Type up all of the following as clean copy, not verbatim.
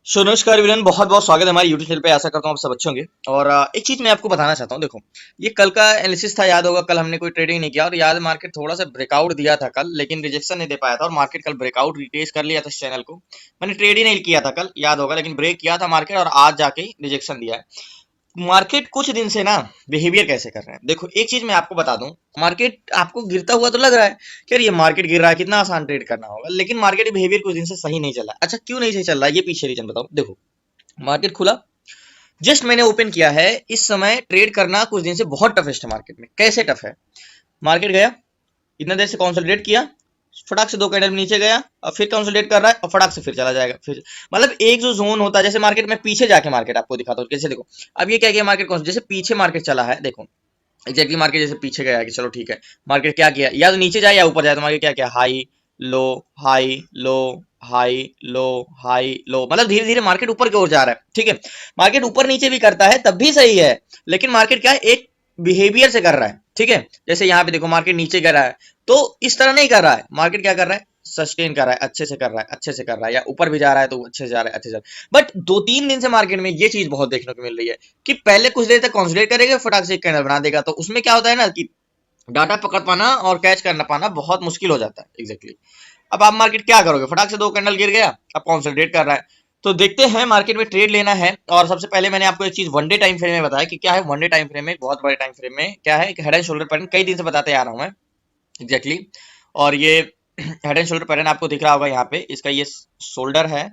सो नमस्कार एवरीवन, बहुत बहुत स्वागत है हमारे यूट्यूब चैनल पे। आशा करता हूँ आप सब अच्छे होंगे। और एक चीज मैं आपको बताना चाहता हूँ। देखो, ये कल का एनालिसिस था, याद होगा। कल हमने कोई ट्रेडिंग नहीं किया और याद मार्केट थोड़ा सा ब्रेकआउट दिया था कल, लेकिन रिजेक्शन नहीं दे पाया था और मार्केट कल ब्रेकआउट रिटेस्ट कर लिया था इस चैनल को। मैंने ट्रेड ही नहीं किया था कल, याद होगा, लेकिन ब्रेक किया था मार्केट और आज जाके रिजेक्शन दिया है। मार्केट कुछ दिन से ना बिहेवियर कैसे कर रहा है, देखो एक चीज मैं आपको बता दूं। मार्केट आपको गिरता हुआ तो लग रहा है कि यार ये मार्केट गिर रहा है, कितना आसान ट्रेड करना होगा, लेकिन मार्केट बिहेवियर कुछ दिन से सही नहीं चल रहा है। अच्छा, क्यों नहीं सही चल रहा है, ये पीछे रीजन बताओ। देखो, मार्केट खुला, जस्ट मैंने ओपन किया है, इस समय ट्रेड करना कुछ दिन से बहुत टफेस्ट है मार्केट में। कैसे टफ है? मार्केट गया, इतना देर से कंसोलिडेट किया, फटाक से दो कैंडल नीचे गया और फिर कंसोलिडेट कर रहा है और फटाक से फिर चला जाएगा। फिर मतलब एक जो जोन होता है, जैसे मार्केट में पीछे जाके मार्केट आपको दिखाता हूँ कैसे। देखो, अब ये क्या किया मार्केट, कौन जैसे पीछे मार्केट चला है, देखो एग्जैक्टली मार्केट जैसे पीछे गया कि चलो ठीक है। मार्केट क्या किया, या तो नीचे जाए या ऊपर जाए। तो मार्केट क्या किया, high low high low high low high low, मतलब धीरे धीरे मार्केट ऊपर की ओर जा रहा है। ठीक है, मार्केट ऊपर नीचे भी करता है तब भी सही है, लेकिन मार्केट क्या है, एक बिहेवियर से कर रहा है। ठीक है, जैसे यहाँ पे देखो मार्केट नीचे कर रहा है, तो इस तरह नहीं कर रहा है। मार्केट क्या कर रहा है, सस्टेन कर रहा है, अच्छे से कर रहा है, अच्छे से कर रहा है, या ऊपर भी जा रहा है तो अच्छे से जा रहा है, अच्छे से। बट 2-3 दिन से मार्केट में ये चीज बहुत देखने को मिल रही है कि पहले कुछ देर तक कंसोलिडेट करेगा, फटाक से एक कैंडल बना देगा। तो उसमें क्या होता है ना कि डाटा पकड़ पाना और कैच करना पाना बहुत मुश्किल हो जाता है। एग्जैक्टली अब आप मार्केट क्या करोगे, फटाक से दो कैंडल गिर गया, अब कंसोलिडेट कर रहा है। तो देखते हैं मार्केट में ट्रेड लेना है। और सबसे पहले मैंने आपको एक चीज वन डे टाइम फ्रेम में बताया कि क्या है। वन डे टाइम फ्रेम में, बहुत बड़े टाइम फ्रेम में क्या है, हेड एंड शोल्डर पैटर्न कई दिन से बताते आ रहा हूं मैं। एग्जैक्टली और ये हेड एंड शोल्डर पैटर्न आपको दिख रहा होगा यहाँ पे, इसका ये शोल्डर है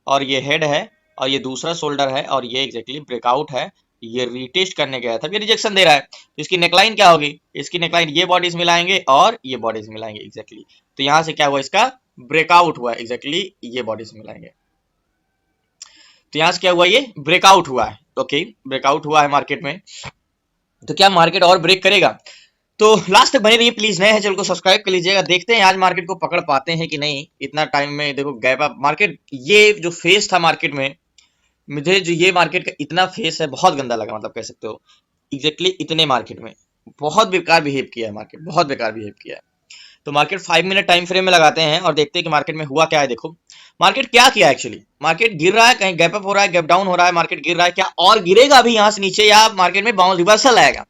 और ये हेड है और ये दूसरा शोल्डर है और ये एग्जैक्टली ब्रेकआउट है। ये रीटेस्ट करने गया था, ये रिजेक्शन दे रहा है। तो इसकी नेकलाइन क्या होगी, इसकी नेकलाइन ये बॉडीज मिलाएंगे और ये बॉडीज मिलाएंगे एग्जैक्टली। तो यहाँ से क्या हुआ, इसका ब्रेकआउट हुआ एग्जैक्टली, ये बॉडीज मिलाएंगे। तो यहाँ से क्या हुआ, ये ब्रेकआउट हुआ है। ओके, ब्रेकआउट हुआ है मार्केट में। तो क्या मार्केट और ब्रेक करेगा? तो लास्ट तक बने रहिए प्लीज। नए हैं चैनल को सब्सक्राइब कर लीजिएगा। देखते हैं आज मार्केट को पकड़ पाते हैं कि नहीं। इतना टाइम में देखो गैप अप मार्केट, ये जो फेस था मार्केट में, मुझे जो ये मार्केट का इतना फेस है बहुत गंदा लगा, मतलब कह सकते हो एग्जैक्टली इतने मार्केट में बहुत बेकार बिहेव किया है मार्केट, बहुत बेकार बिहेव किया है। तो मार्केट 5 मिनट टाइम फ्रेम में लगाते हैं और देखते हैं कि मार्केट में हुआ क्या है। देखो मार्केट क्या किया एक्चुअली, मार्केट गिर रहा है, कहीं गैप अप हो रहा है, गैप डाउन हो रहा है, मार्केट गिर रहा है क्या और गिरेगा अभी यहाँ से नीचे, या मार्केट में बाउंस रिवर्सल आएगा।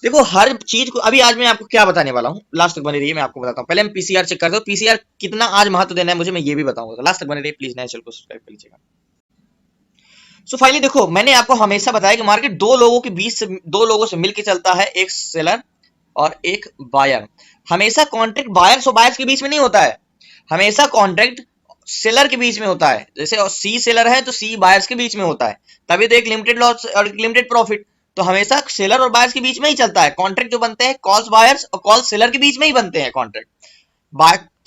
देखो हर चीज को अभी आज मैं आपको क्या बताने वाला हूँ, लास्ट तक बने रहिए, मैं आपको बताता हूँ। पहले हम पीसीआर चेक करते हो, पीसीआर कितना आज महत्व देना है मुझे, मैं ये भी बताऊंगा। तो लास्ट तक बने रहिए प्लीज, नए चैनल को सब्सक्राइब कर लीजिएगा। सो फाइनली देखो, मैंने आपको हमेशा बताया कि मार्केट दो लोगों के बीच से, दो लोगों से मिलकर चलता है, एक सेलर और एक बायर। हमेशा कॉन्ट्रैक्ट बायर्स और बायर्स के बीच में नहीं होता है, हमेशा कॉन्ट्रैक्ट सेलर के बीच में होता है। जैसे सी सेलर है तो सी बायर्स के बीच में होता है, तभी तो एक लिमिटेड लॉस और लिमिटेड प्रॉफिट। तो हमेशा सेलर और बायर्स के बीच में ही चलता है कॉन्ट्रैक्ट। जो बनते हैं कॉल्स बायर्स और कॉल सेलर के बीच में ही बनते हैं कॉन्ट्रैक्ट।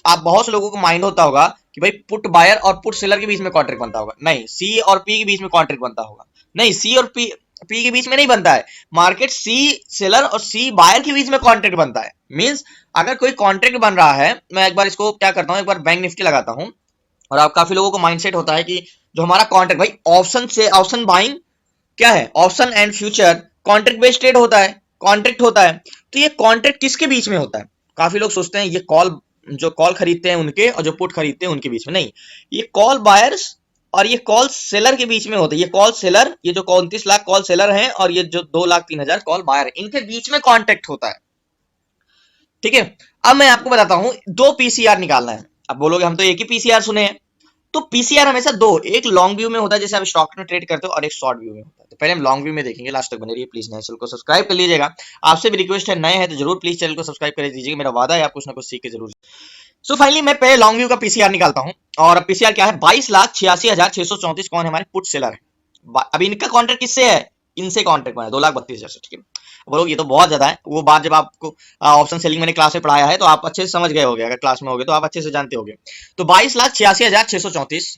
आप बहुत से लोगों को माइंड होता होगा कि भाई पुट बायर और पुट सेलर के बीच में कॉन्ट्रैक्ट बनता होगा, नहीं। सी और पी के बीच में कॉन्ट्रैक्ट बनता होगा, नहीं। सी और पी के बीच में नहीं बनता है। मार्केट सी सेलर और सी बायर के बीच में कॉन्ट्रैक्ट बनता है। मींस अगर कोई कॉन्ट्रैक्ट बन रहा है, मैं एक बार इसको क्या करता हूँ, एक बार बैंक निफ्टी लगाता हूँ। और आप काफी लोगों को माइंडसेट होता है कि जो हमारा कॉन्ट्रैक्ट, भाई ऑप्शन से ऑप्शन बाइंग क्या है, option and future contract based trade होता है, कॉन्ट्रैक्ट होता है। तो ये कॉन्ट्रैक्ट किसके बीच में होता है? काफी लोग सोचते हैं ये कॉल, जो कॉल खरीदते हैं उनके और जो पुट खरीदते हैं उनके बीच में, नहीं। ये कॉल बायर्स और ये कॉल सेलर के बीच में होता है। ये कॉल सेलर, ये जो 29 लाख कॉल सेलर हैं और ये जो 2,03,000 कॉल बायर है, इनके बीच में कॉन्ट्रैक्ट होता है। ठीक है, अब मैं आपको बताता हूं, दो पीसीआर निकालना है। अब बोलोगे हम तो एक ही पीसीआर सुने हैं। तो पीसीआर हमेशा दो, एक लॉन्ग व्यू में होता है जैसे आप स्टॉक में ट्रेड करते हो, और एक शॉर्ट व्यू में होता है। तो पहले हम लॉन्ग व्यू में देखेंगे, लास्ट तक बने रहिए प्लीज, नए चैनल को सब्सक्राइब कर लीजिएगा। आपसे भी रिक्वेस्ट है, नए हैं तो जरूर प्लीज चैनल को सब्सक्राइब कर दीजिएगा, मेरा वादा है आप कुछ ना कुछ सीख के जरूर। सो फाइनली मैं पहले लॉन्ग व्यू का पीसीआर निकालता हूं। और पीसीआर क्या है, 22,86,634 कौन है, हमारे पुट सेलर है। अभी इनका कॉन्ट्रैक्ट किससे है, इनसे कॉन्ट्रैक्ट बना है 2,32,000 से। ठीक है, बोलो ये तो बहुत ज्यादा है। वो बात जब आपको ऑप्शन सेलिंग मैंने क्लास में पढ़ाया है तो आप अच्छे से समझ गए होगे, अगर क्लास में होगे तो आप अच्छे से जानते होगे। तो 22,86,634,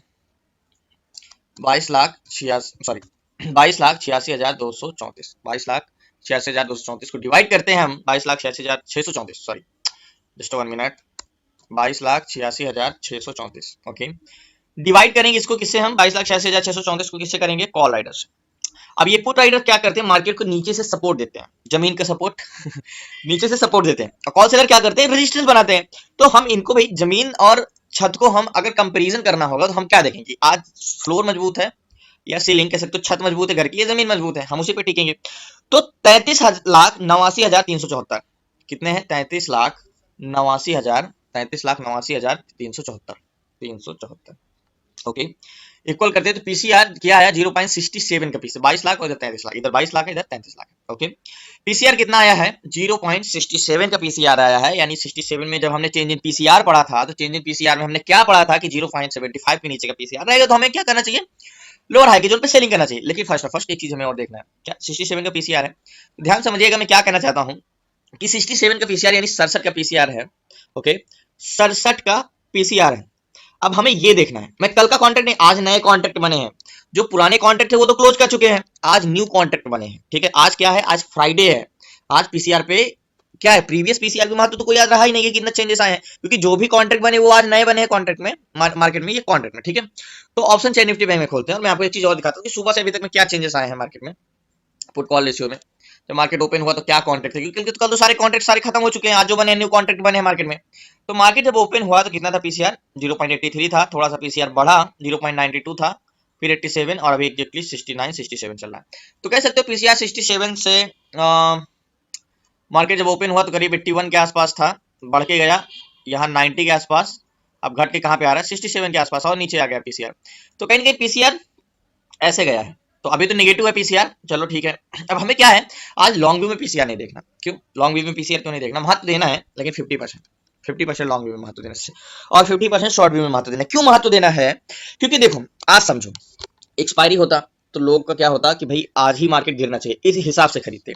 22,86,234, 22,86,234 को डिवाइड करते हैं हम, 22,86,634, sorry just 1 minute, 22,86,634। Okay, divide करेंगे इसको किससे, हम 22,86,634 को किससे करेंगे, कॉल राइडर से। अब ये पुट राइडर क्या करते हैं, मार्केट को नीचे से सपोर्ट देते हैं, जमीन का सपोर्ट नीचे से सपोर्ट देते हैं। और कॉल सेलर क्या करते हैं, रेजिस्टेंस बनाते हैं। तो हम इनको भाई जमीन और छत को हम अगर कंपैरिजन करना होगा तो हम क्या देखेंगे, आज फ्लोर मजबूत है या सीलिंग कह सकते हो, छत मजबूत है घर की, ये जमीन मजबूत है, हम उसी पे टिकेंगे। तो 33,89,374 कितने हैं, 33,89,374 ओके, इक्वल करते हैं तो पीसीआर क्या आया 0.67 का पीसी, 22 लाख और इधर 33 लाख, इधर 22 लाख है इधर 33 लाख है। ओके, पीसीआर कितना आया है 0.67 का पीसीआर आया है, यानी 67 में जब हमने चेंज इन पीसीआर पढ़ा था तो चेंज इन पीसीआर में हमने क्या पढ़ा था कि 0.75 के नीचे का पीसीआर रहेगा तो हमें क्या करना चाहिए, लोअर हाई के जोन पे सेलिंग करना चाहिए। लेकिन फर्स्ट एक चीज हमें और देखना है, क्या 67 का पीसीआर है, ध्यान समझिएगा मैं क्या कहना चाहता हूं कि 67 का पीसीआर यानी 67 का पीसीआर है। ओके, 67 का पीसीआर है। अब हमें ये देखना है, मैं कल का कॉन्ट्रैक्ट नहीं, आज नए कॉन्ट्रैक्ट बने हैं, जो पुराने कॉन्ट्रैक्ट थे वो तो क्लोज कर चुके हैं, आज न्यू कॉन्ट्रैक्ट बने हैं। ठीक है, आज क्या है, आज फ्राइडे है, आज पीसीआर पे क्या है, प्रीवियस पीसीआर के महत्व तो कोई याद रहा ही नहीं है कितना चेंजेस आए हैं, क्योंकि जो भी कॉन्ट्रैक्ट बने वो आज नए बने हैं कॉन्ट्रैक्ट में, मार्केट में, ये कॉन्ट्रैक्ट में। ठीक है, तो ऑप्शन चेन निफ्टी बैंक में खोलते हैं और मैं आपको एक चीज और दिखाता हूँ कि सुबह से अभी तक में क्या चेंजेस आए हैं मार्केट में, पुट कॉल रेशियो में। जब मार्केट ओपन हुआ तो क्या कॉन्ट्रैक्ट थे, क्योंकि कल तो सारे कॉन्ट्रैक्ट सारे खत्म हो चुके हैं, आज जो बने न्यू कॉन्ट्रैक्ट बने हैं मार्केट में। तो मार्केट जब ओपन हुआ तो कितना था पीसीआर, 0.83 था, थोड़ा सा पीसीआर बढ़ा 0.92 था, फिर 87 और अभी एग्जैक्टली 69-67 चल रहा है। तो कह सकते हो पीसीआर 67 से मार्केट जब ओपन हुआ तो करीब 81 के आसपास था, बढ़ के गया यहाँ 90 के आसपास, अब घट के कहाँ पे आ रहा है 67 के आसपास और नीचे आ गया पीसीआर। तो कहीं ना कहीं पीसीआर ऐसे गया है, तो अभी तो नेगेटिव है पीसीआर, चलो ठीक है। अब हमें क्या है, आज लॉन्ग व्यू में पीसीआर नहीं देखना, क्यों लॉन्ग व्यू में पीसीआर क्यों नहीं देखना, महत्व देना है लेकिन 50% लॉन्ग व्यू में महत्व देना और 50% शॉर्ट व्यू में महत्व देना। क्यों महत्व देना है, क्योंकि देखो आज समझो एक्सपायरी होता तो लोग का क्या होता कि भाई आज ही मार्केट गिरना चाहिए, इस हिसाब से खरीदते।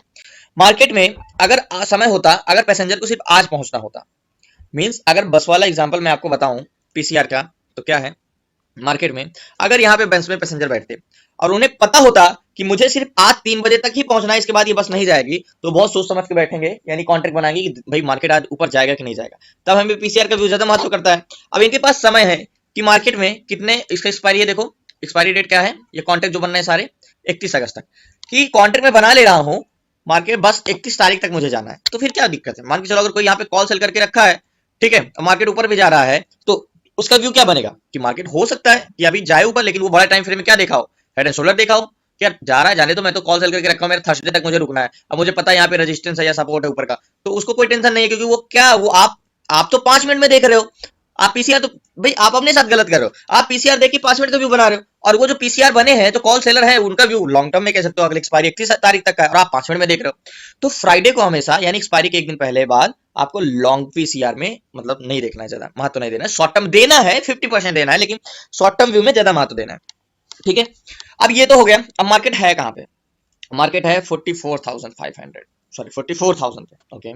मार्केट में अगर समय होता, अगर पैसेंजर को सिर्फ आज पहुंचना होता, मींस अगर बस वाला एग्जांपल मैं आपको बताऊं पीसीआर का, तो क्या है मार्केट में अगर यहाँ पे बस में पैसेंजर बैठते और उन्हें पता होता कि मुझे सिर्फ आज 3 बजे तक ही पहुंचना है, इसके बाद ये बस नहीं जाएगी, तो बहुत सोच समझ के बैठेंगे, यानी कॉन्ट्रैक्ट बनाएंगे कि भाई मार्केट आज ऊपर जाएगा कि नहीं जाएगा। तब हमें पीसीआर का व्यू ज्यादा महत्व करता है। अब इनके पास समय है कि मार्केट में कितने इसका एक्सपायरी है, देखो एक्सपायरी डेट क्या है, ये कॉन्ट्रैक्ट जो बन रहे हैं सारे 31 अगस्त तक कि कॉन्ट्रैक्ट में बना ले रहा हूँ, मार्केट बस 31 तारीख तक मुझे जाना है, तो फिर क्या दिक्कत है। मान के चलो अगर कोई यहाँ पे कॉल सेल करके रखा है, ठीक है, मार्केट ऊपर भी जा रहा है, तो उसका व्यू क्या बनेगा कि मार्केट हो सकता है कि अभी जाए ऊपर, लेकिन वो बड़ा टाइम फ्रेम में क्या देखा हो, हेड एंड शोल्डर देखा हो कि यार जा रहा है जाने, तो मैं तो कॉल सेल करके रखा हूं, मेरा थर्सडे तक मुझे रुकना है, अब मुझे पता है यहाँ पे रेजिस्टेंस है या सपोर्ट है ऊपर का, तो उसको कोई टेंशन नहीं है, क्योंकि वो क्या वो आप तो 5 मिनट में देख रहे हो, आप पीसीआर तो भाई आप अपने साथ गलत कर रहे हो, आप पीसीआर देख के 5 मिनट का व्यू बना रहे हो, और वो जो पीसीआर बने हैं जो कॉल सेलर है उनका व्यू लॉन्ग टर्म में कह सकते हो, अगले एक्सपायरी 31 तारीख तक का है और आप 5 मिनट में देख रहे हो। तो फ्राइडे को हमेशा यानी एक्सपायरी के एक दिन पहले बाद आपको लॉन्ग पीसीआर में मतलब नहीं देखना है, ज्यादा महत्व नहीं देना है, शॉर्ट टर्म देना है 50% देना है, लेकिन शॉर्ट टर्म व्यू में ज्यादा महत्व देना है। ठीक है, अब ये तो हो गया। अब मार्केट है कहाँ पे, मार्केट है 44,500 सॉरी 44,000 पे। ओके,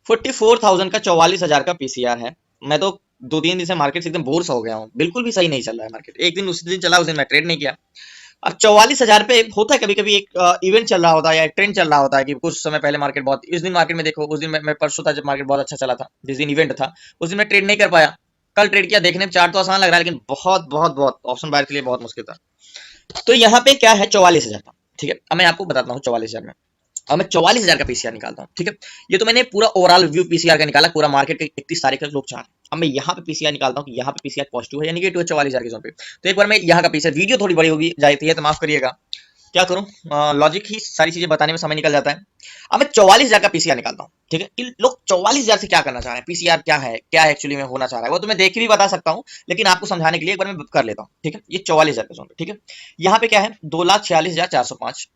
44,000 का 44,000 का पीसीआर है। मैं तो 2-3 दिन से मार्केट से एकदम बोर सा हो गया हूँ, बिल्कुल भी सही नहीं चल रहा है मार्केट, एक दिन उस दिन चला, उस दिन मैं ट्रेड नहीं किया। अब 44,000 पे होता है कभी कभी एक इवेंट चल रहा होता है या एक ट्रेंड चल रहा होता है कि कुछ समय पहले मार्केट बहुत, इस दिन मार्केट में देखो, उस दिन मैं परसों था जब मार्केट बहुत अच्छा चला था, जिस दिन इवेंट था उस दिन मैं ट्रेड नहीं कर पाया, कल ट्रेड किया, देखने में चार्ट तो आसान लग रहा है लेकिन बहुत बहुत बहुत ऑप्शन बायर के लिए बहुत मुश्किल था। तो यहाँ पे क्या है 44,000 का। ठीक है, अब मैं आपको बताता हूँ 44,000 में, अब मैं 44,000 का पीसीआर निकालता हूँ। ठीक है, ये तो मैंने पूरा ओवरऑल व्यू पीसीआर का निकाला, पूरा मार्केट के 31 तारीख तक लोग चाह। अब मैं यहाँ पे पीसीआर निकालता हूँ कि यहाँ पे पीसीआर पॉजिटिव है या नेगेटिव है 44,000 के जोन पे। तो एक बार मैं यहाँ का पीसीआर, वीडियो थोड़ी बड़ी होगी जाती है तो माफ करिएगा, क्या करूं, लॉजिक ही सारी चीजें बताने में समय निकल जाता है। अब मैं 44,000 का पीसीआर निकालता हूँ। ठीक है, कि लोग 44,000 से क्या करना चाह रहे हैं, पीसीआर क्या है, क्या एक्चुअली में होना चाह रहा है, वो तो मैं देख के भी बता सकता हूँ, लेकिन आपको समझाने के लिए एक बार मैं कर लेता हूँ। ठीक है, ये 44,000 का जोन पे। ठीक है, यहाँ पे क्या है 2,46,405,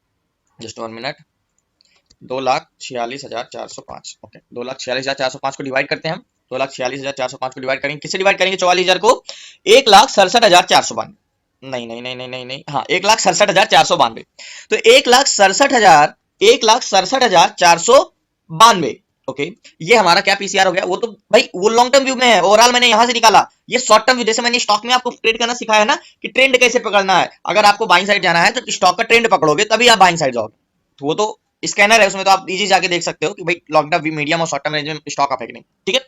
जस्ट 1 मिनट, 2,46,405। ओके, 2,46,405 को डिवाइड करते हैं हम, 2,46,405 को डिवाइड करेंगे, किससे डिवाइड करेंगे 44,000 को, 1,67,492, नहीं नहीं नहीं नहीं नहीं नहीं, हाँ 1,67,492। तो 1,67,492। ओके, ये हमारा क्या पीसीआर हो गया, वो तो भाई वो लॉन्ग टर्म व्यू में है, ओवरऑल मैंने यहां से निकाला। ये शॉर्ट टर्म व्यू, जैसे मैंने स्टॉक में आपको ट्रेड करना सिखाया है ना कि ट्रेंड कैसे पकड़ना है, अगर आपको बाइंग साइड जाना है तो स्टॉक का ट्रेंड पकड़ोगे तभी आप बाइंग साइड जाओगे, तो वो तो स्कैनर है उसमें, तो आप इजी जाके देख सकते हो कि भाई लॉन्ग टर्म मीडियम और शॉर्ट टर्म रेंज में स्टॉक आप है कि नहीं। ठीक है,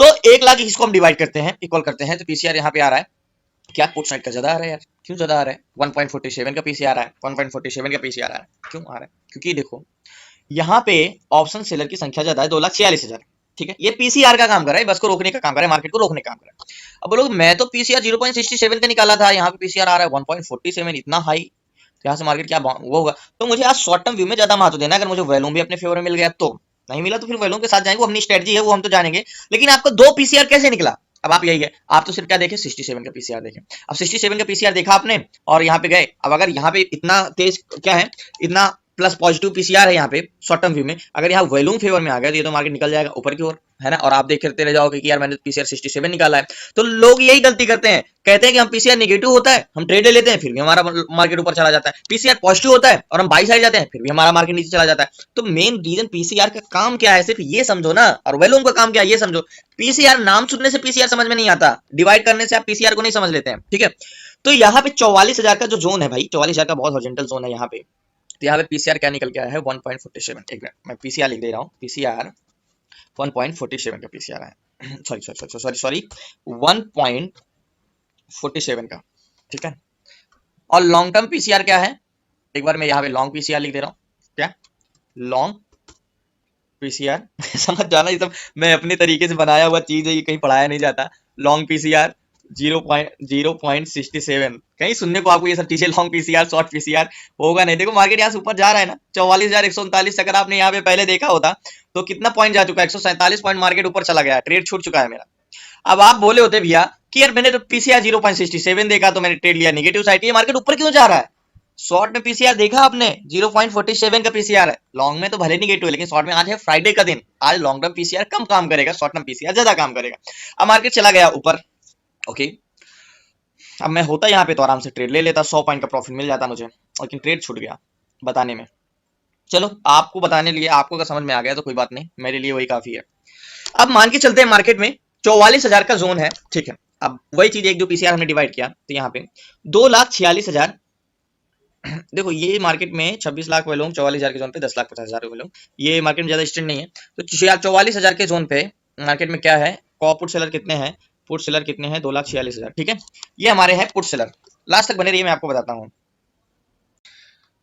तो 1,00,000 इसको हम डिवाइड करते हैं, इक्वल करते हैं, तो पीसीआर यहाँ पे आ रहा है, क्या पुट साइड का ज्यादा आ रहा है यार, क्यों ज्यादा आ रहा है, 1.47 का पीसीआर आ रहा है, 1.47 का पीसीआर आ रहा है, क्यों आ रहा है, क्योंकि देखो यहाँ पे ऑप्शन सेलर की संख्या ज्यादा है 2,46,000, ठीक है, ये पीसीआर का काम कर रहा है, बस को रोकने का काम कर रहा है, मार्केट को रोकने का काम कर रहा है। अब बोलो मैं तो पीसीआर 0.67 का निकाला था, यहाँ पे पीसीआर आ रहा है 1.47, इतना हाई, तो यहाँ से मार्केट क्या वो होगा। तो मुझे आज शॉर्ट टर्म व्यू में ज्यादा महत्व देना है। अगर मुझे वॉल्यूम भी अपने फेवर में मिल गया तो, नहीं मिला तो फिर वॉल्यूम के साथ जाएंगे, वो अपनी स्ट्रेटजी है, वो हम तो जानेंगे। लेकिन आपको दो पीसीआर कैसे निकला, अब आप यही है, आप तो सिर्फ क्या देखे 67 का पीसीआर देखे। अब 67 का पीसीआर देखा आपने और यहाँ पे गए। अब अगर यहाँ पे इतना तेज क्या है, इतना प्लस पॉजिटिव पीसीआर है यहाँ पे शॉर्ट टर्म व्यू में, अगर यहाँ वॉल्यूम फेवर में आ गया तो ये तो मार्केट निकल जाएगा ऊपर की ओर, है ना। और आप देखते रह जाओगे कि यार मैंने पीसीआर 67 निकाला है। तो लोग यही गलती करते हैं, कहते हैं कि हम पीसीआर नेगेटिव होता है हम ट्रेड ले लेते हैं, फिर भी हमारा मार्केट ऊपर चला जाता है। पीसीआर पॉजिटिव होता है और हम बाई साइड जाते हैं, फिर भी हमारा मार्केट नीचे चला जाता है। तो मेन रीजन पीसीआर का काम क्या है सिर्फ ये समझो ना, और वॉल्यूम का काम क्या है ये समझो। पीसीआर नाम सुनने से पीसीआर समझ में नहीं आता, डिवाइड करने से आप पीसीआर को नहीं समझ लेते हैं, ठीक है। तो यहाँ पे 44,000 का जो जोन है भाई, 44,000 का बहुत हॉरिजॉन्टल जोन है यहाँ पे। तो यहाँ पे पीसीआर क्या निकल के आया है 1.47। एक मिनट मैं पीसीआर लिख दे रहा हूँ, पीसीआर 1.47 का पीसीआर है, सॉरी 1.47 का, ठीक है। और लॉन्ग टर्म पीसीआर क्या है, एक बार मैं यहाँ पे लॉन्ग पीसीआर लिख दे रहा हूँ, क्या लॉन्ग पीसीआर समझ जाना, ये सब मैं अपने तरीके से बनाया हुआ चीज है, ये कहीं पढ़ाया नहीं जाता। लॉन्ग पीसीआर 0.67, कहीं सुनने को आपको ये सब चीजें लॉन्ग पीसीआर शॉर्ट पीसीआर होगा नहीं। देखो मार्केट यहाँ से ऊपर जा रहा है ना 44,139, अगर आपने यहाँ पे पहले देखा होता तो कितना पॉइंट जा चुका है, 147 पॉइंट मार्केट ऊपर चला गया, ट्रेड छूट चुका है मेरा। अब आप बोले होते भैया कि यार मैंने तो पीसीआर 0.67 देखा तो मैंने ट्रेड लिया नेगेटिव साइड, ये मार्केट ऊपर क्यों जा रहा है। शॉर्ट में पीसीआर देखा आपने 0.47 का पीसीआर है, लॉन्ग में तो भले नेगेटिव है, लेकिन शॉर्ट में आज है फ्राइडे का दिन, आज लॉन्ग टर्म पीसीआर कम काम करेगा, शॉर्ट टर्म पीसीआर ज्यादा काम करेगा। अब मार्केट चला गया ऊपर, ओके। अब मैं होता यहाँ पे तो आराम से ट्रेड ले लेता, 100 पॉइंट का प्रॉफिट मिल जाता मुझे, लेकिन ट्रेड छूट गया बताने में। चलो आपको बताने लिए, आपको अगर समझ में आ गया तो कोई बात नहीं, मेरे लिए वही काफी है। अब मान के चलते हैं मार्केट में 44,000 का जोन है, ठीक है। अब वही चीज एक जो पीसीआर हमने डिवाइड किया, तो यहाँ पे 2,46,000, देखो ये मार्केट में 26 लाख वॉल्यूम, 44,000 के जोन पे 10,50,000 वॉल्यूम, ये मार्केट में ज्यादा स्टैंड नहीं है। तो 44,000 के जोन पे मार्केट में क्या है, पुट सेलर कितने हैं, पुट सेलर कितने हैं 2,46,000, ठीक है। ये हमारे हैं पुट सेलर, लास्ट तक बने रहिए मैं आपको बताता हूँ।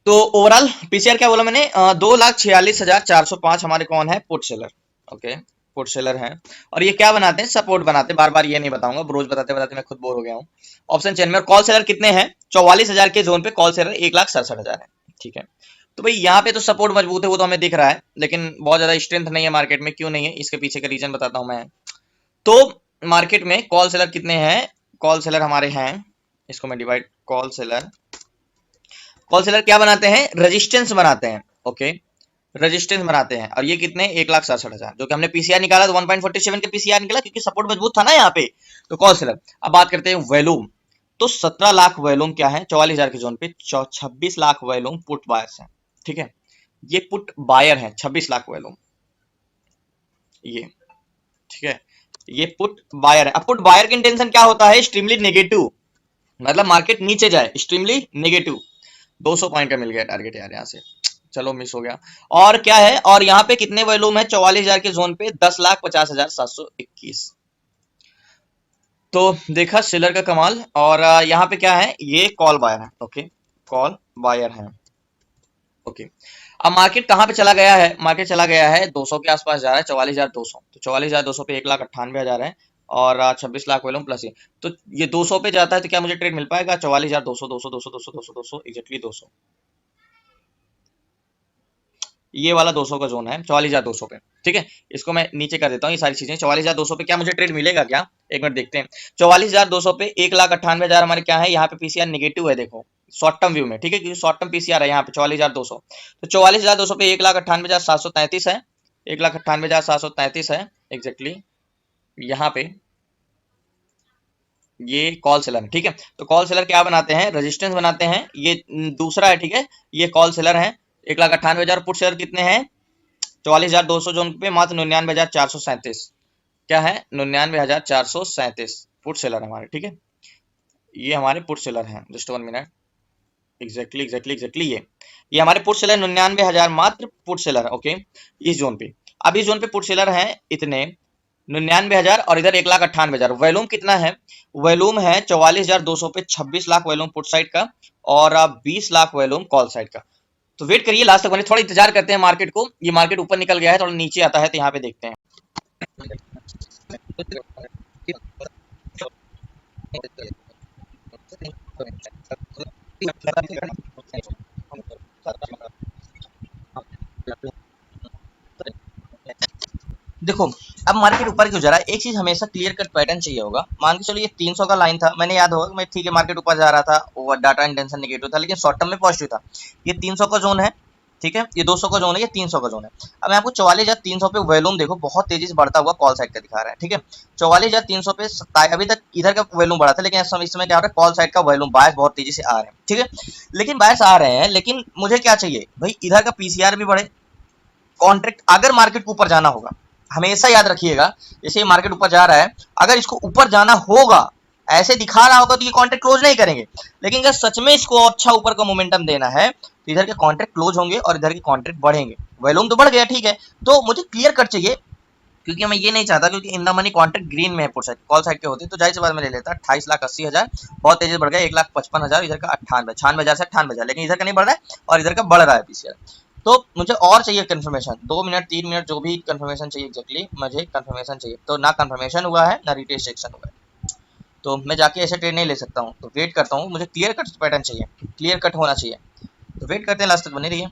तो ओवरऑल पीसीआर क्या बोला मैंने, 2,46,405 हमारे कौन है, put seller, okay put seller है। और ये क्या बनाते हैं, सपोर्ट बनाते हैं, बार बार ये नहीं बताऊंगा, रोज बताते बताते मैं खुद बोर हो गया हूँ। ऑप्शन चेन में कॉल सेलर कितने हैं, 44,000 के जोन पे कॉल सेलर 1,67,000 है, ठीक है। तो भाई यहाँ पे तो सपोर्ट मजबूत है, वो तो हमें दिख रहा है, लेकिन बहुत ज्यादा स्ट्रेंथ नहीं है मार्केट में। क्यों नहीं है, इसके पीछे का रीजन बताता हूँ मैं। तो मार्केट में कॉल सेलर कितने हैं, कॉल सेलर हमारे हैं, इसको मैं डिवाइड, कॉल सेलर क्या बनाते हैं, रेजिस्टेंस बनाते हैं, ओके रेजिस्टेंस बनाते हैं। और ये कितने 1,67,000, जो कि हमने पीसीआर निकाला तो 1.47 के पीसीआर निकला, क्योंकि सपोर्ट मजबूत था ना यहाँ पे। तो कॉल सेलर, अब बात करते हैं वॉल्यूम, तो 17 लाख वॉल्यूम क्या है 44,000 के जोन पे, 26 लाख वॉल्यूम पुट बायर्स हैं, ठीक है। ये पुट बायर है 26 लाख वॉल्यूम, ये ठीक है, ये पुट बायर है। अब पुट बायर की इंटेंशन क्या होता है, एक्सट्रीमली नेगेटिव, मतलब मार्केट नीचे जाए, एक्सट्रीमली नेगेटिव। 200 पॉइंट का मिल गया टारगेट यार यहाँ से, चलो मिस हो गया। और क्या है, और यहाँ पे कितने वॉल्यूम है 44,000 के जोन पे, 10,50,721। तो देखा सेलर का कमाल। और यहाँ पे क्या है, ये कॉल बायर है, ओके कॉल बायर है, ओके। अब मार्केट कहाँ पे चला गया है, मार्केट चला गया है 200 के आसपास जा रहा है, 44,200, तो 44,200 पे 1,98,000 है, और 26 लाख वॉल्यूम प्लस ये, तो ये 200 पे जाता है तो क्या मुझे ट्रेड मिल पाएगा, 44,200, 200, 200, 200, 200, 200, एग्जैक्टली 200, ये वाला 200 का जोन है 44,200 पे, ठीक है। इसको मैं नीचे कर देता हूँ, ये सारी चीजें 44,200 पे क्या मुझे ट्रेड मिलेगा क्या, एक मिनट देखते हैं। 44,200 पे 1,98,000 हमारे क्या है, यहाँ पे पीसीआर नेगेटिव है, देखो शॉर्ट टर्म व्यू में, ठीक है, क्योंकि शॉर्ट टर्म पीसीआर है यहाँ पे 44,200, तो 44,200 पे 1,98,733 है, 1,98,733 है एग्जैक्टली यहाँ पे, ये कॉल सेलर है, ठीक है। तो कॉल सेलर क्या बनाते हैं, रेजिस्टेंस बनाते हैं, ये दूसरा है, ठीक है, ये कॉल सेलर है 1,98,000, पुट सेलर कितने हैं 44,200 जोन पे मात्र 99,437, क्या है 99,437 पुट सेलर हमारे, ठीक है। ये हमारे पुट सेलर हैं, जस्ट 1 मिनट, एग्जैक्टली ये हमारे पुट सेलर 99,000 मात्र पुट सेलर, ओके इस जोन पे। अब इस जोन पे पुट सेलर हैं इतने 99,000, और इधर 1,98,000, वॉल्यूम कितना है, वॉल्यूम है 44,200 पे 26 लाख वॉल्यूम पुट साइड का, और 20 लाख वॉल्यूम कॉल साइड का। तो वेट करिए लास्ट तक बने, थोड़ा इंतजार करते हैं मार्केट को, ये मार्केट ऊपर निकल गया है, थोड़ा नीचे आता है तो यहाँ पे देखते हैं। देखो, अब मार्केट ऊपर क्यों जा रहा है, एक चीज हमेशा क्लियर कट पैटर्न चाहिए होगा। मान के चलो ये 300 का लाइन था, मैंने याद होगा मैं ठीक है मार्केट ऊपर जा रहा था, ओवर डाटा इंटेंशन नेगेटिव था, लेकिन शॉर्ट टर्म में पॉजिटिव था। ये 300 का जोन है, ठीक है, ये 200 का जोन है, ये 300 का जोन है। अब मैं आपको 44,300 पे वॉल्यूम देखो बहुत तेजी से बढ़ता हुआ कॉल साइड का दिखा रहा है, ठीक है। 44,300 पे अभी तक इधर का वॉल्यूम बढ़ा था, लेकिन इस समय क्या हो रहा है, कॉल साइड का वॉल्यूम बायस बहुत तेजी से आ रहे हैं, ठीक है। लेकिन बायस आ रहे हैं, लेकिन मुझे क्या चाहिए भाई, इधर का पीसीआर भी बढ़े, कॉन्ट्रैक्ट अगर मार्केट को ऊपर जाना होगा, हमेशा याद रखिएगा, जैसे ये मार्केट ऊपर जा रहा है, अगर इसको ऊपर जाना होगा, ऐसे दिखा रहा होगा तो ये कॉन्ट्रैक्ट क्लोज नहीं करेंगे। लेकिन अगर सच में इसको अच्छा ऊपर का मोमेंटम देना है तो इधर के कॉन्ट्रैक्ट क्लोज होंगे और इधर के कॉन्ट्रैक्ट बढ़ेंगे। वॉल्यूम तो बढ़ गया, ठीक है, तो मुझे क्लियर कट चाहिए, क्योंकि मैं ये नहीं चाहता, क्योंकि in the money contract green में है, पुट साइड कॉल साइड के होते तो जाहिर सी बात मैं ले लेता 28,80,000, बहुत तेजी से बढ़ गया 1,55,000, इधर का 98,96,000 से 98,000, लेकिन इधर का नहीं बढ़ रहा है और इधर का बढ़ रहा है पीसीआर। तो मुझे और चाहिए कंफर्मेशन, 2 मिनट 3 मिनट जो भी कंफर्मेशन चाहिए, एग्जैक्टली मुझे कंफर्मेशन चाहिए। तो ना कंफर्मेशन हुआ है ना रिटेस्ट सेक्शन हुआ है, तो मैं जाके ऐसे ट्रेड नहीं ले सकता हूँ, तो वेट करता हूँ, मुझे क्लियर कट पैटर्न चाहिए, क्लियर कट होना चाहिए, तो वेट करते हैं, लास्ट तक बने रहिए।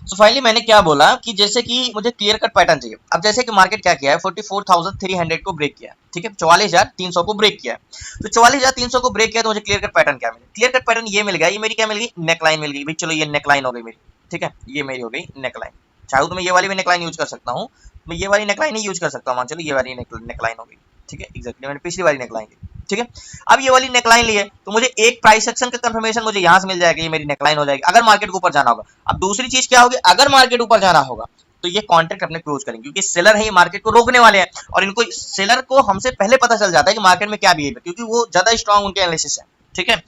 तो फाइनली मैंने क्या बोला कि जैसे कि मुझे क्लियर कट पैटर्न चाहिए। अब जैसे कि मार्केट क्या किया है, 44,300 को ब्रेक किया, ठीक है, 44,300 को ब्रेक किया, तो 44,300 को ब्रेक किया तो मुझे क्लियर कट पैटर्न क्या मिला, क्लियर कट पैटर्न ये मिल गया, ये मेरी क्या मिल गई, नेकलाइन मिल गई भाई। चलो ये नेकलाइन हो गई मेरी, ठीक है, ये मेरी हो गई नेकलाइन। चाहे तो मैं ये वाली भी नेकलाइन यूज कर सकता हूँ, मैं ये वाली नेकलाइन ही यूज कर सकता हूँ, मान चलो ये वाली नेकलाइन हो गई, ठीक है, एग्जैक्टली मैंने पिछली वाली नेकलाइन ली, ठीक है। अब ये वाली नेकलाइन ली है तो मुझे एक प्राइस सेक्शन का कंफर्मेशन मुझे यहाँ से मिल जाएगा, ये मेरी नेकलाइन हो जाएगी अगर मार्केट को ऊपर जाना होगा। अब दूसरी चीज क्या होगी, अगर मार्केट ऊपर जाना होगा तो ये कॉन्ट्रैक्ट अपने क्लोज करेंगे, क्योंकि सेलर है ये मार्केट को रोकने वाले हैं, और इनको सेलर को हमसे पहले पता चल जाता है कि मार्केट में क्या बिहेवियर, क्योंकि वो ज्यादा स्ट्रांग उनके एनालिसिस है, ठीक है,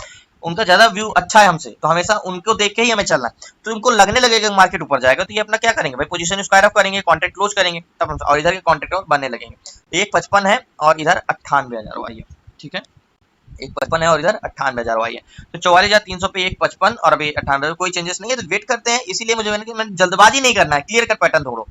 उनका ज्यादा व्यू अच्छा है हमसे, तो हमेशा उनको देख के ही हमें चलना है। तो उनको लगने लगेगा कि मार्केट ऊपर जाएगा तो ये अपना क्या करेंगे भाई, पोजीशन स्क्वायर ऑफ करेंगे, कॉन्ट्रैक्ट क्लोज करेंगे, तब हम और इधर के कॉन्ट्रैक्ट और बनने लगेंगे। 1,55 है और इधर 98,000 हुआ, ठीक है, 1,55 है और इधर 98,000 आई है। तो 44,300 पे 1,55 और अभी 98,000, कोई चेंजेस नहीं है, तो वेट करते हैं। इसीलिए मुझे मैंने जल्दबाजी नहीं करना है, क्लियर कट पैटर्न ढूंढो।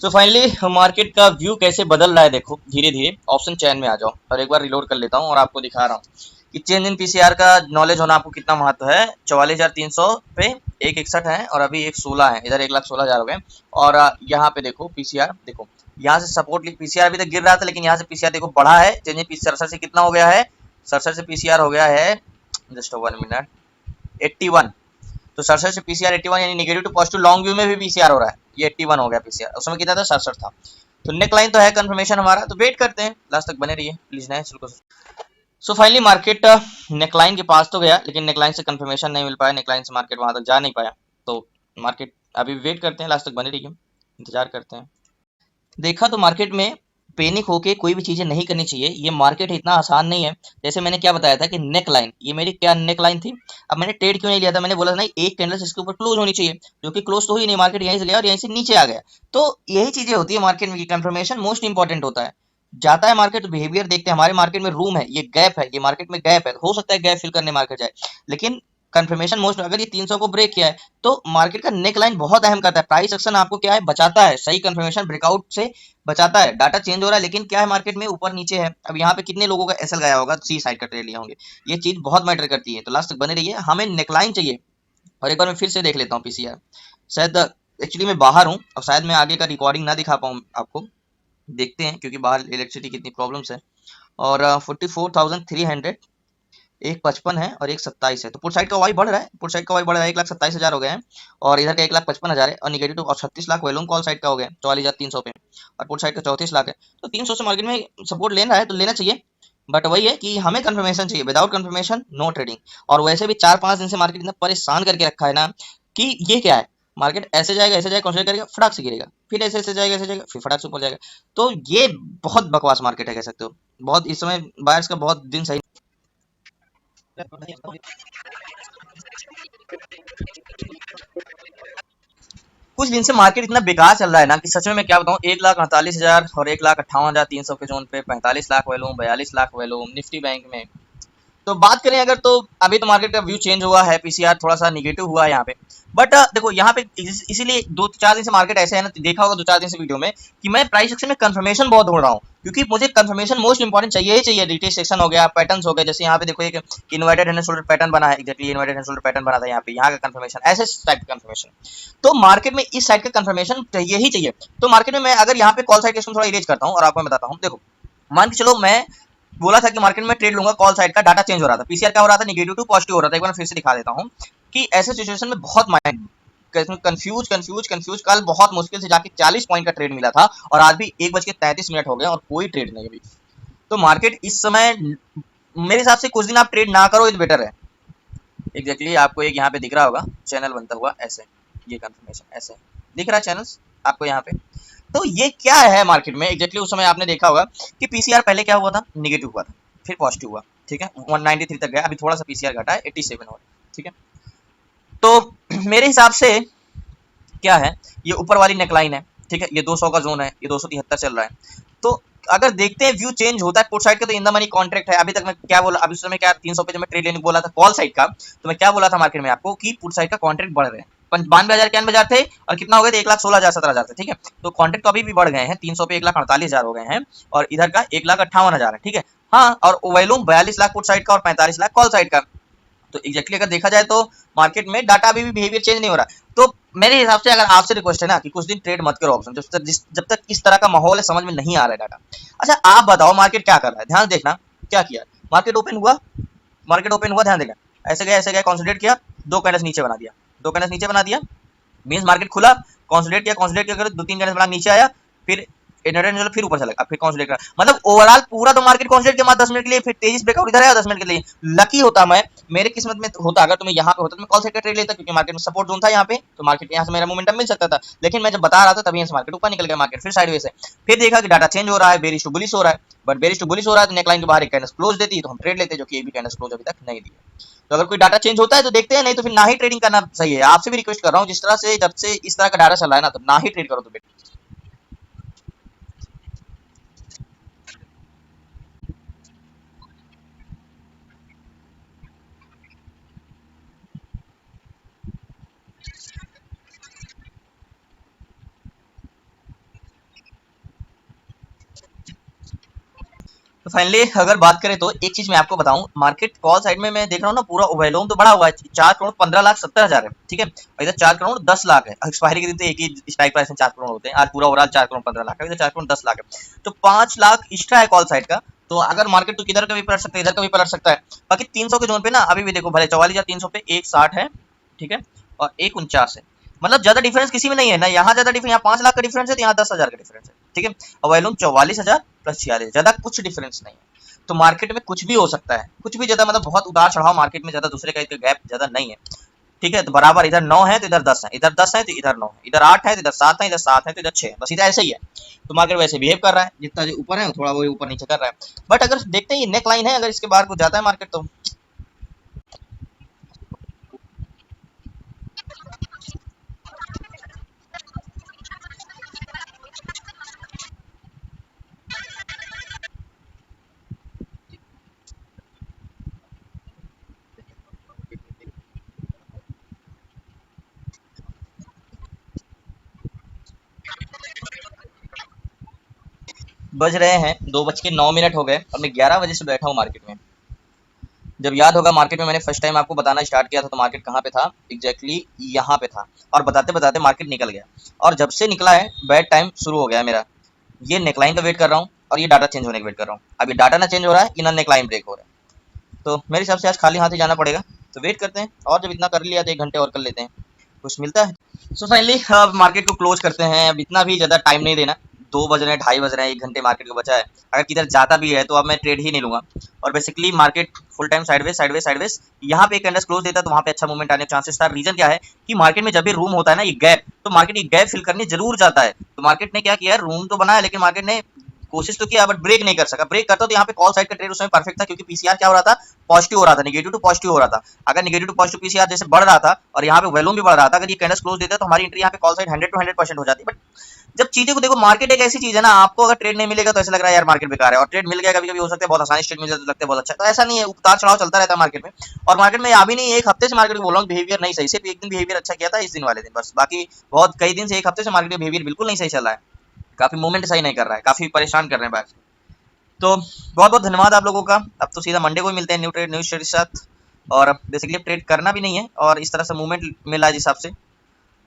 सो फाइनली मार्केट का व्यू कैसे बदल रहा है, देखो धीरे धीरे ऑप्शन चैन में आ जाओ और एक बार रिलोड कर लेता हूँ और आपको दिखा रहा हूँ कि चेंज इन पीसीआर का नॉलेज होना आपको कितना महत्व है। 44,300 पे 1,61 है और अभी 1,16 है, इधर 1,16,000 हो गए। और यहाँ पे देखो पीसीआर, देखो यहाँ से सपोर्ट पीसीआर अभी तक गिर रहा था, लेकिन यहाँ से पीसीआर देखो बढ़ा है, चेंज इन पीसीआर से कितना हो गया है, 67 से पीसीआर हो गया है, जस्ट 1 मिनट, 81। तो 67 से पीसीआर 81, यानी negative to positive long view में भी पीसीआर हो रहा है, ये 81 हो गया पीसीआर, उस समय कितना था, 67 था। तो नेक लाइन तो है कंफर्मेशन हमारा, तो वेट करते हैं, लास्ट तक बने रहिए प्लीज ना। सो फाइनली मार्केट नेकलाइन के पास तो गया, लेकिन नेकलाइन से कंफर्मेशन नहीं मिल पाया, नेकलाइन से मार्केट वहां तक जा नहीं पाया, तो मार्केट अभी वेट करते हैं, लास्ट तक बने रहिए, इंतजार करते हैं। देखा तो मार्केट में पैनिक होके कोई भी चीजें नहीं करनी चाहिए, ये मार्केट इतना आसान नहीं है। जैसे मैंने क्या बताया था कि नेक लाइन, ये मेरी क्या नेक लाइन थी। अब मैंने ट्रेड क्यों नहीं लिया था, मैंने बोला था नहीं एक कैंडल इसके ऊपर क्लोज होनी चाहिए, जो कि क्लोज तो हुई नहीं, मार्केट यहीं से गया और यहीं से नीचे आ गया। तो यही चीजें होती है मार्केट में, कंफर्मेशन मोस्ट इंपॉर्टेंट होता है। जाता है मार्केट तो बिहेवियर देखते हैं, हमारे मार्केट में रूम है, ये गैप है, ये मार्केट में गैप है, हो सकता है गैप फिल करने मार्केट जाए, लेकिन कंफर्मेशन मोस्ट, अगर ये 300 को ब्रेक किया है तो मार्केट का नेक लाइन बहुत अहम करता है। प्राइस एक्शन आपको क्या है, बचाता है, सही कंफर्मेशन ब्रेकआउट से बचाता है। डाटा चेंज हो रहा है, लेकिन क्या है मार्केट में ऊपर नीचे है। अब यहाँ पे कितने लोगों का एसएल गया होगा, सी साइड का ट्रेड लिया होंगे, ये चीज बहुत मैटर करती है। तो लास्ट तक बने रहिए, हमें नेकलाइन चाहिए। और एक बार मैं फिर से देख लेता हूँ पीसीआर, शायद एक्चुअली मैं बाहर हूँ और शायद मैं आगे का रिकॉर्डिंग ना दिखा पाऊँ आपको, देखते हैं, क्योंकि बाहर इलेक्ट्रिसिटी कितनी प्रॉब्लम्स है। और 44,300, 1,55 है और 1,27 है, तो पुट साइड का वाई बढ़ रहा है, पुट साइड का वाई बढ़ रहा है, 1,27,000 हो गए हैं और इधर का 1,55,000 है, और निगेटिव और 36 लाख वैल्यूम कॉल साइड का हो गया 44,300 पे, और पुट साइड का 34 लाख है। तो 300 से मार्केट में सपोर्ट लेना है तो लेना चाहिए, बट वही है कि हमें कंफर्मेशन चाहिए, विदाउट कंफर्मेशन नो ट्रेडिंग। और वैसे भी 4-5 दिन से मार्केट इतना परेशान करके रखा है ना कि ये क्या है, मार्केट ऐसे जाएगा कंसिडर करेगा, फटाक से गिरेगा, फिर ऐसे ऐसे जाएगा, फिर फटाक से ऊपर जाएगा। तो ये बहुत बकवास मार्केट है, कह सकते हो, बहुत इस समय बायर्स का बहुत दिन सही। कुछ दिन से मार्केट इतना बेकार चल रहा है ना कि सच में मैं क्या बताऊं, 1,48,000 और 1,58,300 के जोन पे 45 lakh volume, 42 lakh volume Nifty bank में। तो बात करें अगर, तो अभी तो मार्केट का व्यू चेंज हुआ है, पीसीआर थोड़ा सा निगेटिव हुआ है यहाँ पे। बट देखो यहाँ पे इसीलिए 2-4 दिन से मार्केट ऐसे है ना, देखा होगा 2-4 दिन से वीडियो में कि मैं प्राइस सेक्शन में कंफर्मेशन बहुत ढूंढ रहा हूँ, क्योंकि मुझे कंफर्मेशन मोस्ट इंपॉर्टेंट चाहिए ही चाहिए। रिटेल सेक्शन हो गया, पैटर्न्स हो गए, जैसे यहाँ पे देखो एक inverted hand and shoulder pattern बना है, exactly inverted hand and shoulder pattern बना था यहाँ पे, यहाँ का कंफर्मेशन, ऐसे टाइप का कंफर्मेशन। तो मार्केट में इस साइड का कंफर्मेशन चाहिए ही चाहिए। तो मार्केट में मैं अगर यहाँ पे कॉल साइड थोड़ा इरेज करता हूँ और आपको मैं बताता हूँ। देखो मान के चलो मैं बोला था कि मार्केट में ट्रेड लूंगा, कॉल साइड का डाटा चेंज हो रहा था, पीसीआर क्या हो रहा था, नेगेटिव टू पॉजिटिव हो रहा था। एक बार फिर से दिखा देता हूं कि ऐसे सिचुएशन में बहुत माइंड कंफ्यूज। कल बहुत मुश्किल से जाके 40 पॉइंट का ट्रेड मिला था और आज भी 1:33 हो गए और कोई ट्रेड नहीं अभी। तो मार्केट इस समय मेरे हिसाब से कुछ दिन आप ट्रेड ना करो, ये बेटर है। एग्जैक्टली आपको एक यहाँ पे दिख रहा होगा चैनल बनता हुआ ऐसे, ये कंफर्मेशन ऐसे दिख रहा है चैनल्स आपको यहाँ पे। तो ये क्या है मार्केट में एग्जैक्टली, उस समय आपने देखा होगा कि पीसीआर पहले क्या हुआ था, निगेटिव हुआ था, फिर पॉजिटिव हुआ, ठीक है, 193 तक गया, अभी थोड़ा सा पीसीआर घटा है, 87 हो, ठीक है। तो मेरे हिसाब से क्या है, ये ऊपर वाली नेकलाइन है, ठीक है, ये 200 का जोन है, ये 273 चल रहा है। तो अगर देखते हैं व्यू चेंज होता है पुट साइड का, तो इन द मनी कॉन्ट्रैक्ट है। अभी तक मैं क्या बोला, अभी उस समय क्या 300 पे जब मैं ट्रेड लेने बोला था कॉल साइड का, तो मैं क्या बोला था मार्केट में आपको कि पुट साइड का कॉन्ट्रैक्ट बढ़ रहे हैं, 92,000 के 91,000 थे और कितना हो गए थे, 1,16,000 17,000 थे, ठीक है। तो कॉन्ट्रैक्ट तो अभी भी बढ़ गए हैं, 300 पे 1,48,000 हो गए हैं और इधर का 1,58,000 है, ठीक है। हाँ, और वैल्यूम 42 लाख पुट साइड का और 45 लाख कॉल साइड का। तो एग्जैक्टली अगर देखा जाए तो मार्केट में डाटा अभी भी बिहेवियर चेंज नहीं हो रहा। तो मेरे हिसाब से अगर आपसे रिक्वेस्ट है ना कि कुछ दिन ट्रेड मत करो ऑप्शन, जब तक इस तरह का माहौल है, समझ में नहीं आ रहा है डाटा। अच्छा आप बताओ मार्केट क्या कर रहा है, ध्यान देखना क्या किया। मार्केट ओपन हुआ, ध्यान देना, ऐसे गया कंसोलिडेट किया, दो कैंडल्स नीचे बना दिया, मींस मार्केट खुला, कंसोलिडेट किया, 2-3 कैंडल्स बना नीचे आया, फिर फिर ऊपर चला, फिर कंसोलिडेट करा, मतलब ओवरऑल पूरा तो मार्केट कंसोलिडेट के बाद 10 मिनट के लिए फिर तेजी से ब्रेकआउट इधर आया 10 मिनट के लिए। लकी होता मैं, मेरे किस्मत में होता अगर तुम्हें यहाँ पे होता तो मैं कॉल साइड का ट्रेड लेता, क्योंकि मार्केट में सपोर्ट जोन था यहाँ पे, तो मार्केट यहाँ से मेरा मोमेंटम मिल सकता था। लेकिन मैं जब बता रहा था तभी यहाँ से मार्केट ऊपर निकल गया, मार्केट फिर साइडवेज है। फिर देखा कि डाटा चेंज हो रहा है, बेरिश टू बुलिश हो रहा है, बट बेरिश टू बुलिश हो रहा है तो नेकलाइन के बाहर एक कैंडल क्लोज देती है तो हम ट्रेड लेते, जो कि एक भी कैंडल क्लोज अभी तक नहीं दिया। तो अगर कोई डाटा चेंज होता है तो देखते हैं, नहीं तो फिर ना ही ट्रेडिंग करना सही है। आपसे भी रिक्वेस्ट कर रहा हूँ, जिस तरह से जब से इस तरह का डाटा चल रहा है ना, तो ना ही ट्रेड करो तो बेटर। तो फाइनली अगर बात करें तो एक चीज मैं आपको बताऊं, मार्केट कॉल साइड में मैं देख रहा हूँ ना, पूरा ओवरलोम तो बड़ा हुआ है, 4,15,70,000 है, ठीक है, और इधर 4,10,00,000 है। एक्सपायरी के दिन तो एक ही स्ट्राइक प्राइस में 4 करोड़ होते हैं, आज पूरा ओवरऑल 4,15,00,000 है, इधर 4,10,00,000 है, तो 5 लाख एक्स्ट्रा है कॉल साइड का। तो अगर मार्केट तो किधर का भी पलट सकता है, इधर का भी पलट सकता है। बाकी 300 के जोन पे ना अभी भी देखो, भले 44,300 पे 1,60 है, ठीक है, और 1,49 है, मतलब ज्यादा डिफरेंस किसी में नहीं है ना, यहाँ ज्यादा डिफरेंस, यहाँ 5 लाख का डिफरेंस है तो यहाँ 10,000 का डिफरेंस है, ठीक है, और वैल्यूम 44,000 प्लस 46, ज्यादा कुछ डिफरेंस नहीं है। तो मार्केट में कुछ भी हो सकता है, कुछ भी ज्यादा, मतलब बहुत उतार चढ़ाव मार्केट में ज्यादा दूसरे का गैप ज्यादा नहीं है, ठीक है। तो बराबर इधर 9 है तो इधर 10 है, इधर 10 है तो इधर 9 है, इधर 8 है तो इधर 7 है, इधर 7 है तो इधर 6 है, बस इधर ऐसे ही है। तो मार्केट वैसे बिहेव कर रहा है, जितना जो ऊपर है थोड़ा वो ऊपर नीचे कर रहा है। बट अगर देखते हैं ये नेक लाइन है, अगर इसके बाहर कुछ जाता है मार्केट तो बज रहे हैं 2:09 हो गए और मैं 11 बजे से बैठा हूँ मार्केट में। जब याद होगा मार्केट में मैंने फर्स्ट टाइम आपको बताना स्टार्ट किया था तो मार्केट कहाँ पे था, एग्जैक्टली यहाँ पे था, और बताते बताते मार्केट निकल गया। और जब से निकला है बैड टाइम शुरू हो गया है मेरा। ये नेकलाइन का वेट कर रहा हूँ और ये डाटा चेंज होने का वेट कर रहा हूँ। अभी डाटा ना चेंज हो रहा है, इनर नेकलाइन ब्रेक हो रहा है, तो मेरे हिसाब से आज खाली हाथ ही जाना पड़ेगा। तो वेट करते हैं, और जब इतना कर लिया तो 1 घंटे और कर लेते हैं, कुछ मिलता है। सो फाइनली अब मार्केट को क्लोज करते हैं, अब इतना भी ज़्यादा टाइम नहीं देना। 2 बज रहे हैं, 2:30 बज रहे हैं, 1 घंटे मार्केट को बचा है। अगर किधर जाता भी है तो अब मैं ट्रेड ही नहीं लूंगा। और basically market full time sideways यहाँ पे एक कैंडल क्लोज देता है तो वहाँ पे अच्छा मूवमेंट आने के चांसेस था। रीजन क्या है कि मार्केट में जब भी रूम होता है ना, ये गैप, तो मार्केट ये गैप फिल करने जरूर जाता है। तो मार्केट ने क्या किया, रूम तो बनाया लेकिन मार्केट ने कोशिश तो किया बट ब्रेक नहीं कर सका। ब्रेक करता तो यहाँ पे कॉल साइड का ट्रेड उस समय परफेक्ट था, क्योंकि पीसीआर क्या हो रहा था, पॉजिटिव हो रहा था, नेगेटिव टू पॉजिटिव हो रहा था। अगर नेगेटिव टू पॉजिटिव पीसीआर जैसे बढ़ रहा था और यहाँ पे वॉल्यूम भी बढ़ रहा था, अगर ये कैंडल्स क्लोज देते तो हमारी एंट्री यहाँ पे कॉल साइड 100 to 100% हो जाती। बट जब चीजें को देखो, मार्केट एक ऐसी चीज है ना, आपको अगर ट्रेड नहीं मिलेगा तो ऐसा लग रहा है यार मार्केट बेकार है, और ट्रेड मिल गया कभी कभी हो सकता है बहुत आसानी से ट्रेड मिल जाए तो लगता है बहुत अच्छा। तो ऐसा नहीं है, उतार चढ़ाव चलता रहता है मार्केट में। और मार्केट में अभी नहीं, एक हफ्ते से मार्केट में बोल रहा हूँ बिहेवियर नहीं सही, सिर्फ एक दिन बिहेवियर अच्छा किया था, इस दिन वाले दिन बस। बाकी बहुत कई दिन से, एक हफ्ते से मार्केट में बिहेवियर बिल्कुल नहीं सही चल रहा है, काफी मूवमेंट सही नहीं कर रहा है, काफी परेशान कर रहे हैं बाहर से। तो बहुत बहुत धन्यवाद आप लोगों का। अब तो सीधा मंडे को ही मिलते हैं न्यू ट्रेड न्यू शेयर के साथ। और बेसिकली ट्रेड करना भी नहीं है, और इस तरह से मूवमेंट मिला है जिस हिसाब से।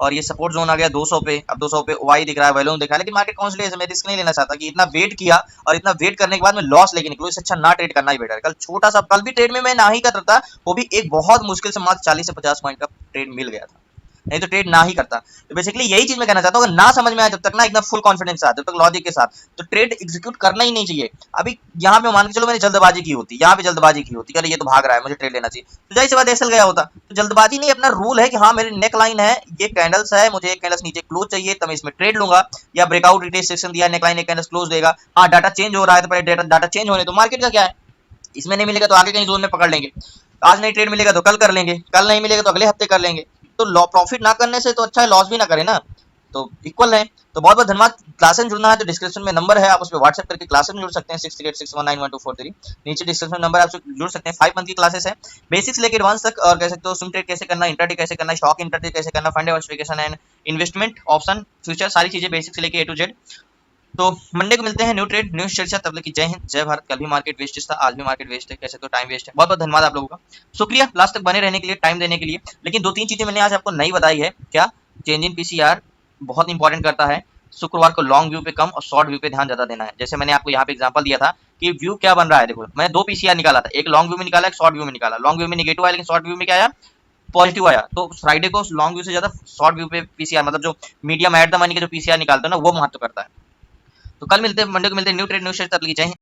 और ये सपोर्ट जोन आ गया 200 पे, अब 200 पे वाई दिख रहा है, वैल्यूम दिख रहा है, लेकिन मार्केट कॉन्स्टेंट है, मैं रिस्क नहीं लेना चाहता कि इतना वेट किया और इतना वेट करने के बाद में लॉस लेके निकलो, इससे अच्छा ना ट्रेड करना ही बेटर है। कल छोटा सा, कल भी ट्रेड में मैं ना ही करता था, वो भी एक बहुत मुश्किल से मात्र 40 से 50 पॉइंट का ट्रेड मिल गया था, नहीं तो ट्रेड ना ही करता। तो बेसिकली यही चीज मैं कहना चाहता हूँ, अगर ना समझ में आए जब तक ना, एकदम फुल कॉन्फिडेंस के साथ, जब तक लॉजिक के साथ, तो ट्रेड एग्जीक्यूट करना ही नहीं चाहिए। अभी यहाँ पे मान के चलो मैंने जल्दबाजी की होती, यहाँ पे जल्दबाजी की होती, अरे ये तो भाग रहा है मुझे ट्रेड लेना चाहिए, तो जाहिर सी बात एसएल गया होता। तो जल्दबाजी नहीं, अपना रूल है कि हाँ मेरी नेक लाइन है, ये कैंडल्स है, मुझे एक कैंडल्स नीचे क्लोज चाहिए तब मैं इसमें ट्रेड लूंगा, या ब्रेकआउट रिटेस्ट सेक्शन दिया, नेक लाइन एक कैंडल्स क्लोज देगा, हाँ डाटा चेंज हो रहा है तो पहले डाटा चेंज होने, तो मार्केट का क्या है, इसमें नहीं मिलेगा तो आगे कहीं जोन में पकड़ लेंगे, आज नहीं ट्रेड मिलेगा तो कल कर लेंगे, कल नहीं मिलेगा तो अगले हफ्ते कर लेंगे। तो लॉ प्रॉफिट ना करने से तो अच्छा है लॉस भी ना करे ना, तो इक्वल है। तो बहुत बहुत धन्यवाद। क्लासेस में जुड़ना है तो डिस्क्रिप्शन में नंबर है, आप उस पर व्हाट्सएप करके क्लासेस में जुड़ सकते हैं, 6386191243। नीचे डिस्क्रिप्शन नंबर आप जुड़ सकते हैं। 5 मंथ की क्लासेस है, बेसिक्स लेकर एडवांस तक, और कह सकते हो स्विंग ट्रेड कैसे करना, इंट्राडे कैसे करना, स्टॉक इंट्राडे कैसे करना, fund diversification and investment option future, सारी चीजें बेसिक से लेकर A to Z। तो मंडे को मिलते हैं न्यू ट्रेड न्यू चर्चा, तब तक की जय हिंद जय भारत। कल भी मार्केट वेस्ट था, आज भी मार्केट वेस्ट है, कैसे तो टाइम वेस्ट है। बहुत बहुत धन्यवाद आप लोगों का, शुक्रिया लास्ट तक बने रहने के लिए, टाइम देने के लिए। लेकिन 2-3 चीजें मैंने आज आपको नहीं बताई है, क्या, चेंज इन पीसीआर बहुत इंपॉर्टेंट करता है। शुक्रवार को लॉन्ग व्यू पे कम और शॉर्ट व्यू पे ध्यान ज्यादा देना है। जैसे मैंने आपको यहाँ पे एग्जांपल दिया था कि व्यू क्या बन रहा है, देखो मैंने 2 पीसीआर निकाला था, एक लॉन्ग व्यू में निकाला, एक शॉर्ट व्यू में निकाला। लॉन्ग व्यू में निगेटिव आया, लेकिन शॉर्ट व्यू में क्या आया, पॉजिटिव आया। तो फ्राइडे को लॉन्ग व्यू से ज्यादा शॉर्ट व्यू पे पीसीआर, मतलब जो मीडियम एट द मनी के जो पीसीआर निकालते हैं ना, वो महत्व करता है। तो कल मिलते हैं, मंडे को मिलते हैं न्यू ट्रेड न्यू शेयर, तब तक की जय हिंद।